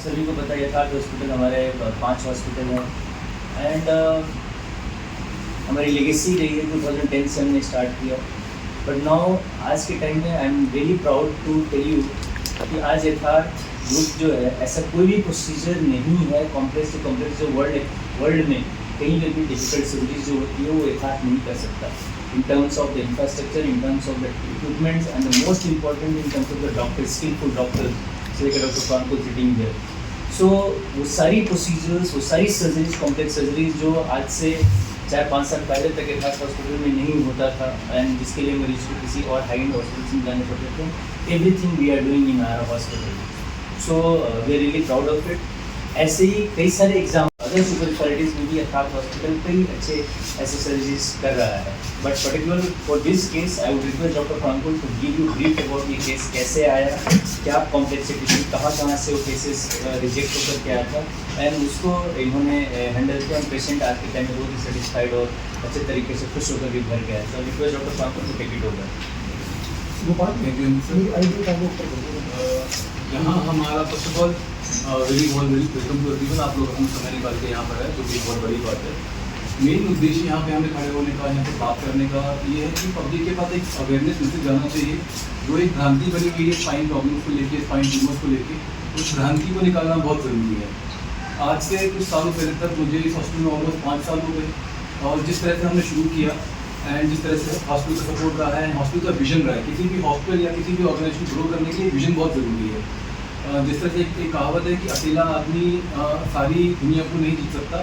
सभी को पता है यथार्थ हॉस्पिटल हमारे 5 हॉस्पिटल हैं एंड हमारी लेगेसी रही है 2010 से हमने स्टार्ट किया। बट नाउ आज के टाइम में I am really proud to tell you कि आज यथार्थ ग्रुप जो है ऐसा कोई भी प्रोसीजर नहीं है कॉम्प्लेक्स टू कॉम्प्लेक्स जो वर्ल्ड में कहीं पर भी डिफिकल्ट सर्जरीज जो होती है वो यथार्थ नहीं कर सकता in terms of the infrastructure, in terms of the equipment, and the most important in terms of the doctors, skillful doctors, so like Dr. Franco sitting there. So वो सारी procedures, वो सारी surgeries, complex surgeries जो आज से 4-5 साल पहले तक यथार्थ हॉस्पिटल में नहीं होता था एंड जिसके लिए मरीज को किसी और हाई एंड हॉस्पिटल में जाने पड़ते थे, everything we are doing in our hospital. So we are really proud of it. ऐसे ही कई सारे एग्जाम अदर सुपर स्पेशलिटीज़ में भी यथार्थ हॉस्पिटल कई अच्छे ऐसे सर्जरीज कर रहा है। But particular for this case I would request doctor Franco to give you brief about ये केस कैसे आया, क्या कॉम्प्लेक्सिटी थी, कहाँ से वो केसेस रिजेक्ट होकर के आया था एंड उसको इन्होंने हैंडल किया और पेशेंट आज के टाइम में बहुत ही सेटिस्फाइड और अच्छे तरीके से खुश होकर भी घर गया। तो request doctor Franco to take it over. यहाँ हमारा first of all very welcome to everyone. आप लोग अपना समय निकाल के यहाँ पर है जो कि बहुत बड़ी बात है। मेन उद्देश्य यहाँ पे हमें खड़े होने का, यहाँ पे बात करने का ये है कि पब्लिक के पास एक अवेयरनेस मैसेज जाना चाहिए। जो एक भ्रांति बनी हुई है स्पाइन प्रॉब्लम्स को लेके, स्पाइन ट्यूमर्स को लेके, उस भ्रांति को निकालना बहुत ज़रूरी है। आज से कुछ सालों पहले तक मुझे इस हॉस्पिटल में ऑलमोस्ट 5 साल हो गए और जिस तरह से हमने शुरू किया एंड जिस तरह से हॉस्पिटल का सपोर्ट रहा है, हॉस्पिटल का विजन रहा है, किसी भी हॉस्पिटल या किसी भी ऑर्गेनाइजेशन ग्रो करने के लिए विजन बहुत ज़रूरी है। जिस तरह से एक कहावत है कि अकेला आदमी सारी दुनिया को नहीं जीत सकता,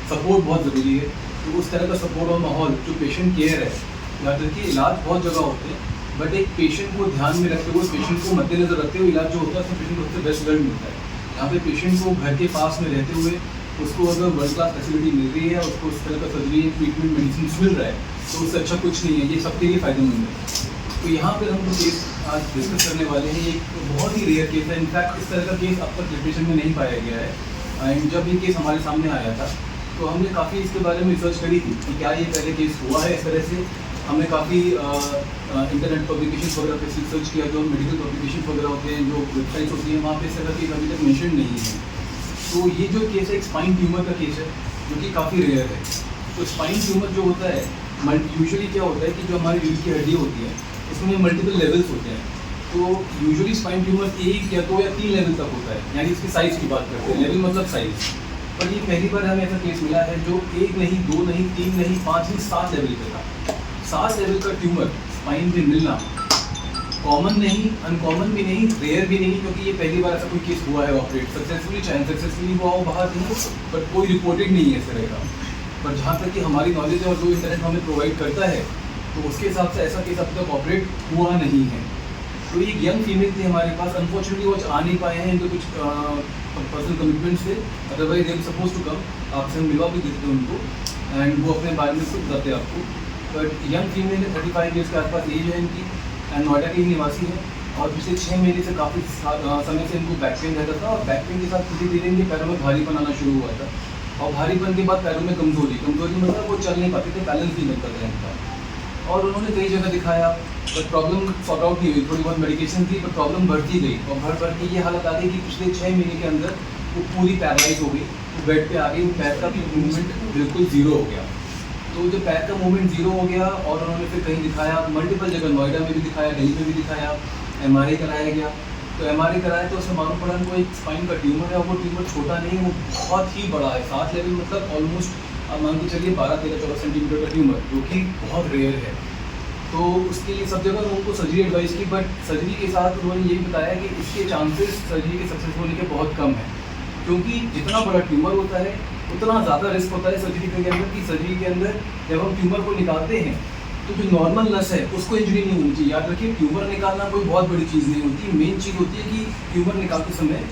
सपोर्ट बहुत ज़रूरी है। तो उस तरह का सपोर्ट और माहौल जो पेशेंट केयर है, याद रखिए इलाज बहुत जगह होते हैं बट एक पेशेंट को ध्यान में रखते हुए, पेशेंट को मद्देनजर रखते हुए इलाज जो होता है उसमें पेशेंट को सबसे बेस्ट रिजल्ट मिलता है। यहाँ पे पेशेंट को घर के पास में रहते हुए उसको अगर वर्ल्ड क्लास फैसिलिटी मिल रही है, उसको उस तरह का सर्जरी ट्रीटमेंट मेडिसिन मिल रहा है तो उससे अच्छा कुछ नहीं है। ये सबके लिए फ़ायदेमंद है। तो यहाँ पर हम जो केस आज डिस्कस करने वाले हैं एक बहुत ही रेयर केस है। इनफैक्ट इस तरह का केस अब तक लिटरेचर में नहीं पाया गया है एंड जब ये केस हमारे सामने आया था तो हमने काफ़ी इसके बारे में रिसर्च करी थी कि क्या ये पहले केस हुआ है इस तरह से। हमने काफ़ी इंटरनेट पब्लिकेशन वगैरह पे रिसर्च किया, जो मेडिकल पब्लिकेशन वगैरह होते हैं, जो वेबसाइट्स होती हैं, वहाँ पे इस तरह केस अभी तक मेंशन नहीं है। तो ये जो केस है एक स्पाइन ट्यूमर का केस है जो कि काफ़ी रेयर है। तो स्पाइन ट्यूमर जो होता है यूजुअली क्या होता है कि जो हमारी रीढ़ की हड्डी होती है उसमें मल्टीपल लेवल्स होते हैं। तो यूजुअली स्पाइन ट्यूमर 1 या 2 या 3 लेवल तक होता है, यानी इसकी साइज़ की बात करते हैं। लेवल मतलब साइज़। पर ये पहली बार हमें ऐसा केस मिला है जो 1 नहीं, 2 नहीं, 3 नहीं, 5 नहीं, 7 लेवल पे था। 7 लेवल का ट्यूमर स्पाइन पे मिलना कॉमन नहीं, अनकॉमन भी नहीं, रेयर भी नहीं, क्योंकि ये पहली बार ऐसा कोई केस हुआ है ऑपरेट सक्सेसफुली, चाहे सक्सेसफुली हुआ हो बाहर नहीं, बट कोई रिपोर्टेड नहीं है इस तरह का। पर जहाँ तक कि हमारी नॉलेज है और जो इंटरनेट हमें प्रोवाइड करता है तो उसके हिसाब से ऐसा केस अब तक ऑपरेट हुआ नहीं है। तो एक यंग फीमेल थी हमारे पास, अनफॉर्चुनेटली वो आ नहीं पाए हैं इनके कुछ पर्सनल कमिटमेंट्स थे, otherwise they suppose to come, आपसे हम मिलवा भी देते थे उनको एंड वो अपने बारे में खुद बताते आपको। बट यंग फीमेल है, 35 ईयर्स के आसपास एज है इनकी एंड नोएडा की निवासी है और पिछले 6 महीने से काफ़ी समय से इनको बैक पेन रहता था और बैक पेन के साथ धीरे धीरे इनके पैरों में भारीपन आना शुरू हुआ था और भारीपन के बाद पैरों में कमजोरी मतलब वो चल नहीं पाते थे, बैलेंस नहीं बनता था इनका। और उन्होंने कई जगह दिखाया बट प्रॉब्लम सॉर्ट आउट नहीं हुई, थोड़ी बहुत मेडिकेशन थी पर प्रॉब्लम बढ़ती गई और बढ़ के ये हालत आ गई कि पिछले 6 महीने के अंदर वो पूरी पैरालाइज हो गई, वो बेड पे आ गई, पैर का भी मूवमेंट बिल्कुल ज़ीरो हो गया। तो जब पैर का मूवमेंट ज़ीरो हो गया और उन्होंने फिर कहीं दिखाया, मल्टीपल जगह, नोएडा में भी दिखाया, दिल्ली में भी दिखाया, MRI कराया गया। तो MRI कराया तो उसमें मालूम पड़ा उनको एक स्पाइन का ट्यूमर है और वो ट्यूमर छोटा नहीं है, वो बहुत ही बड़ा है। 7 लेवल मतलब ऑलमोस्ट आप मान के चलिए 12-13-14 सेंटीमीटर का ट्यूमर, जो कि बहुत रेयर है। तो उसके लिए सब जगह उनको सर्जरी एडवाइस की, बट सर्जरी के साथ उन्होंने ये भी बताया कि इसके चांसेस सर्जरी के सक्सेस होने के बहुत कम है, क्योंकि जितना बड़ा ट्यूमर होता है उतना ज़्यादा रिस्क होता है सर्जरी के अंदर। कि सर्जरी के अंदर जब हम ट्यूमर को निकालते हैं तो जो नॉर्मल नस है उसको इंजरी नहीं होनी चाहिए। याद रखिए ट्यूमर निकालना कोई बहुत बड़ी चीज़ नहीं होती, मेन चीज़ होती है कि ट्यूमर निकालते समय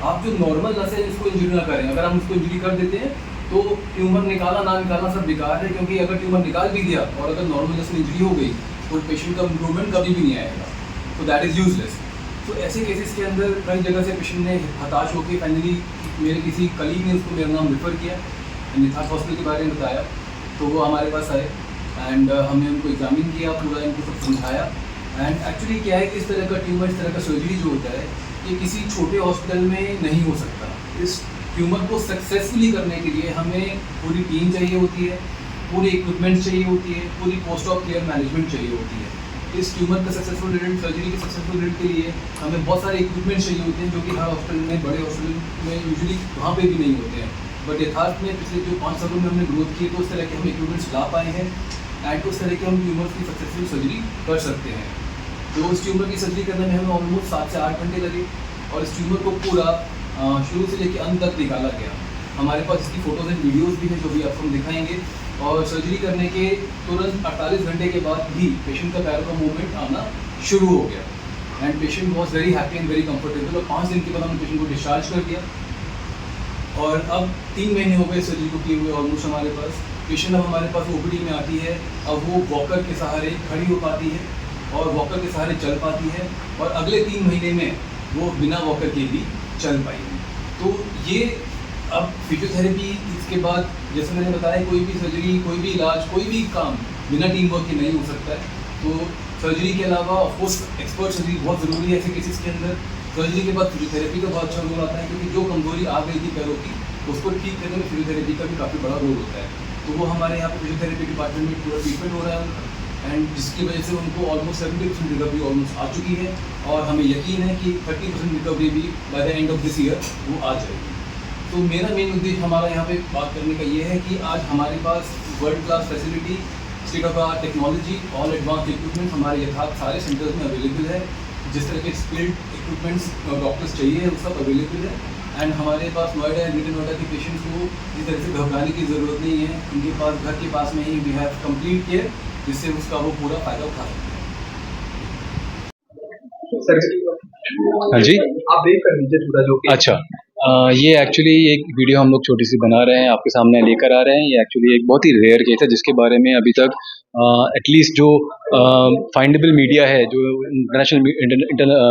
आप जो नॉर्मल नस है इसको इंजरी ना करें। अगर हम उसको इंजरी कर देते हैं तो ट्यूमर निकाला ना निकालना सब बेकार है, क्योंकि अगर ट्यूमर निकाल भी दिया और अगर नॉर्मल नस में इंजरी हो गई तो पेशेंट का इम्प्रूवमेंट कभी भी नहीं आएगा, तो दैट इज़ यूजलेस। तो ऐसे केसेस के अंदर कई जगह से पेशेंट ने हताश होकर फाइनली मेरे किसी कलीग ने उसको मेरा नाम रेफ़र किया, यथार्थ हॉस्पिटल के बारे में बताया, तो वो हमारे पास आए एंड हमने उनको एग्जामिन किया, पूरा इनको सब समझाया। एंड एक्चुअली क्या है कि इस तरह का ट्यूमर, इस तरह का सर्जरी जो होता है ये किसी छोटे हॉस्पिटल में नहीं हो सकता। इस ट्यूमर को सक्सेसफुली करने के लिए हमें पूरी टीम चाहिए होती है, पूरी इक्विपमेंट चाहिए होती है, पूरी पोस्ट ऑफ केयर मैनेजमेंट चाहिए होती है। इस ट्यूमर का सक्सेसफुल रिजल्ट, सर्जरी के सक्सेसफुल रिजल्ट के लिए हमें बहुत सारे इक्विपमेंट चाहिए होते हैं, जो कि हर हॉस्पिटल में, बड़े हॉस्पिटल में यूजुअली वहाँ पे भी नहीं होते हैं। बट यथार्थ में पिछले जो 5 सालों में हमने ग्रोथ की है, तो उस तरह के हम इक्विपमेंट्स ला पाए हैं एंड उस तरह के हम ट्यूमर्स की सक्सेसफुल सर्जरी कर सकते हैं। तो उस ट्यूमर की सर्जरी करने में हमें ऑलमोस्ट 7 से 8 घंटे लगे और इस ट्यूमर को पूरा शुरू से लेकर अंत तक निकाला गया। हमारे पास इसकी फ़ोटोज़ एंड वीडियोज़ भी हैं, जो भी आपको हम दिखाएंगे। और सर्जरी करने के तुरंत 48 घंटे के बाद भी पेशेंट का पैरों का मूवमेंट आना शुरू हो गया and patient was very happy and very comfortable. और 5 दिन के बाद हमने पेशेंट को डिस्चार्ज कर दिया और अब 3 महीने हो गए सर्जरी को किए हुए ऑलमोस्ट हमारे पास। पेशेंट अब हमारे पास ओपीडी में आती है, अब वो वॉकर के सहारे खड़ी हो पाती है और वॉकर के सहारे चल पाती है और अगले 3 महीने में वो बिना वॉकर के भी चल पाएगी। तो ये अब फिजियोथेरेपी इसके बाद, जैसे मैंने बताया, कोई भी सर्जरी, कोई भी इलाज, कोई भी काम बिना टीम वर्क के नहीं हो सकता है। तो सर्जरी के अलावा ऑफकोर्स एक्सपर्ट सर्जरी बहुत ज़रूरी है ऐसे केसेस के अंदर। सर्जरी के बाद फिजियोथेरेपी का बहुत अच्छा रोल आता है, क्योंकि जो कमजोरी आ गई थी पैरों की, उसको ठीक करने में फिजियोथेरेपी का भी काफ़ी बड़ा रोल होता है। तो वो हमारे यहाँ पे फिजियोथेरेपी डिपार्टमेंट में पूरा ट्रीटमेंट हो रहा है उनका एंड जिसकी वजह से उनको ऑलमोस्ट 70% रिकवरी ऑलमोस्ट आ चुकी है और हमें यकीन है कि 30% रिकवरी भी by the end of this year वो आ जाएगी। तो मेरा मेन उद्देश्य हमारा यहाँ पे बात करने का ये है कि आज हमारे पास world class facility, state of art technology, all advance equipment हमारे यथार्थ सारे सेंटर्स में अवेलेबल है। जिस तरह के स्किल्ड इक्विपमेंट्स डॉक्टर्स चाहिए वो सब अवेलेबल है एंड हमारे पास नोएडा एंड ग्रेटर नोएडा के पेशेंट्स को इस तरह से घबराने की ज़रूरत नहीं है। उनके पास घर के पास में ही वी हैव कंप्लीट केयर, जिससे उसका वो पूरा फ़ायदा उठा सकते हैं। हाँ जी, आप देख कर लीजिए थोड़ा जो कि अच्छा। ये एक्चुअली एक वीडियो हम लोग छोटी सी बना रहे हैं, आपके सामने लेकर आ रहे हैं। ये एक्चुअली एक बहुत ही रेयर केस है जिसके बारे में अभी तक एटलीस्ट जो फाइंडेबल मीडिया है, जो इंटरनेशनल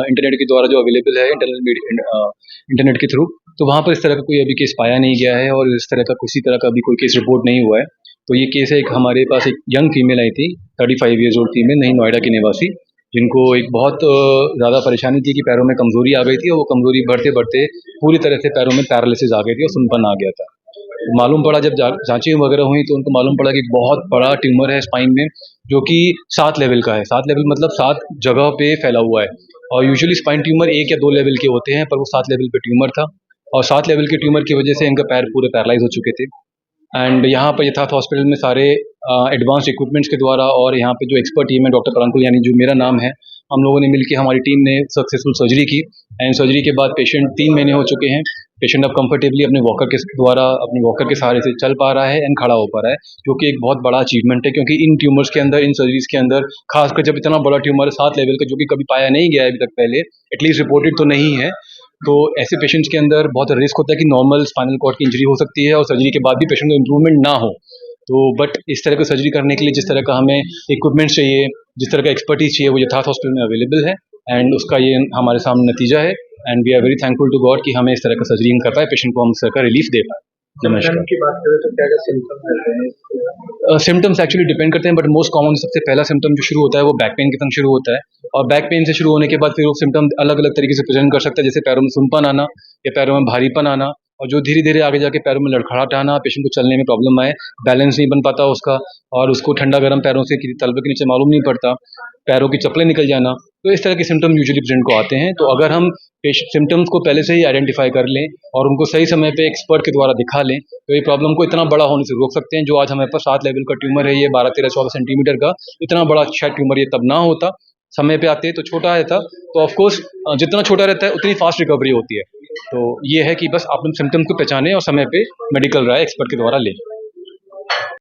इंटरनेट के द्वारा जो अवेलेबल है इंटरनेट के थ्रू, तो वहाँ पर इस तरह का कोई अभी केस पाया नहीं गया है और इस तरह का किसी तरह का अभी कोई केस रिपोर्ट नहीं हुआ है। तो ये केस है, एक हमारे पास एक यंग फीमेल आई थी, 35 ईयर्स ओल्ड फीमेल, नहीं नोएडा की निवासी, जिनको एक बहुत ज़्यादा परेशानी थी कि पैरों में कमज़ोरी आ गई थी और वो कमज़ोरी बढ़ते बढ़ते पूरी तरह से पैरों में पैरालिसिस आ गई थी और सुनपन आ गया था। तो मालूम पड़ा, जब जांचें वगैरह हुई तो उनको मालूम पड़ा कि बहुत बड़ा ट्यूमर है स्पाइन में, जो कि 7 लेवल का है। 7 लेवल मतलब 7 जगह पे फैला हुआ है और यूजुअली स्पाइन ट्यूमर 1 या 2 लेवल के होते हैं, पर वो 7 लेवल पे ट्यूमर था और 7 लेवल के ट्यूमर की वजह से इनका पैर पूरे पैरालाइज हो चुके थे। एंड यहाँ पर यथार्थ हॉस्पिटल में सारे एडवांस इक्विपमेंट्स के द्वारा और यहाँ पे जो एक्सपर्ट टीम है, डॉक्टर परांकुल यानी जो मेरा नाम है, हम लोगों ने मिलकर, हमारी टीम ने सक्सेसफुल सर्जरी की एंड सर्जरी के बाद पेशेंट 3 महीने हो चुके हैं। पेशेंट अब कंफर्टेबली अपने वॉकर के द्वारा, अपने वॉकर के सहारे से चल पा रहा है एंड खड़ा हो पा रहा है, जो कि एक बहुत बड़ा अचीवमेंट है। क्योंकि इन ट्यूमर्स के अंदर, इन सर्जरीज के अंदर, खासकर जब इतना बड़ा ट्यूमर है 7 लेवल का, जो कि कभी पाया नहीं गया है अभी तक पहले, एटलीस्ट रिपोर्टेड तो नहीं है, तो ऐसे पेशेंट्स के अंदर बहुत रिस्क होता है कि नॉर्मल स्पाइनल कॉर्ड की इंजरी हो सकती है और सर्जरी के बाद भी पेशेंट को इम्प्रूवमेंट ना हो। तो बट इस तरह की सर्जरी करने के लिए जिस तरह का हमें इक्विपमेंट्स चाहिए, जिस तरह का एक्सपर्टीज चाहिए, वो यथार्थ हॉस्पिटल में अवेलेबल है एंड उसका ये हमारे सामने नतीजा है and we are very thankful to God कि हमें इस तरह का सर्जरी कर पाए, पेशेंट को हम इस तरह का रिलीफ दे पाए। नमस्कार। की बात करें तो क्या क्या सिम्टम्स रहते हैं? सिम्टम्स एक्चुअली डिपेंड करते हैं, बट मोस्ट कॉमन सबसे पहला सिम्टम जो शुरू होता है वो बैक पेन के संग शुरू होता है और बैक पेन से शुरू होने के बाद फिर वो सिम्टम अलग अलग तरीके से प्रेजेंट कर सकता है, जैसे पैरों में सुनपन आना या पैरों में भारीपन आना, और जो धीरे धीरे आगे जाके पैरों में लड़खड़ाहट आना, पेशेंट को चलने में प्रॉब्लम आए, बैलेंस नहीं बन पाता उसका और उसको ठंडा गर्म पैरों से तलवे के नीचे मालूम नहीं पड़ता, पैरों की चप्पलें निकल जाना। तो इस तरह के सिम्टम यूजुअली पेशेंट को आते हैं। तो अगर हम सिम्टम्स को पहले से ही आइडेंटिफाई कर लें और उनको सही समय पे एक्सपर्ट के द्वारा दिखा लें, तो ये प्रॉब्लम को इतना बड़ा होने से रोक सकते हैं। जो आज हमारे पास 7 लेवल का ट्यूमर है, ये 12-13-14 सेंटीमीटर का, इतना बड़ा शायद ट्यूमर ये तब ना होता, समय पे आते तो छोटा रहता। तो ऑफकोर्स जितना छोटा रहता है उतनी फास्ट रिकवरी होती है। तो ये है कि बस आप सिम्टम्स को पहचानें और समय पे मेडिकल राय एक्सपर्ट के द्वारा लें।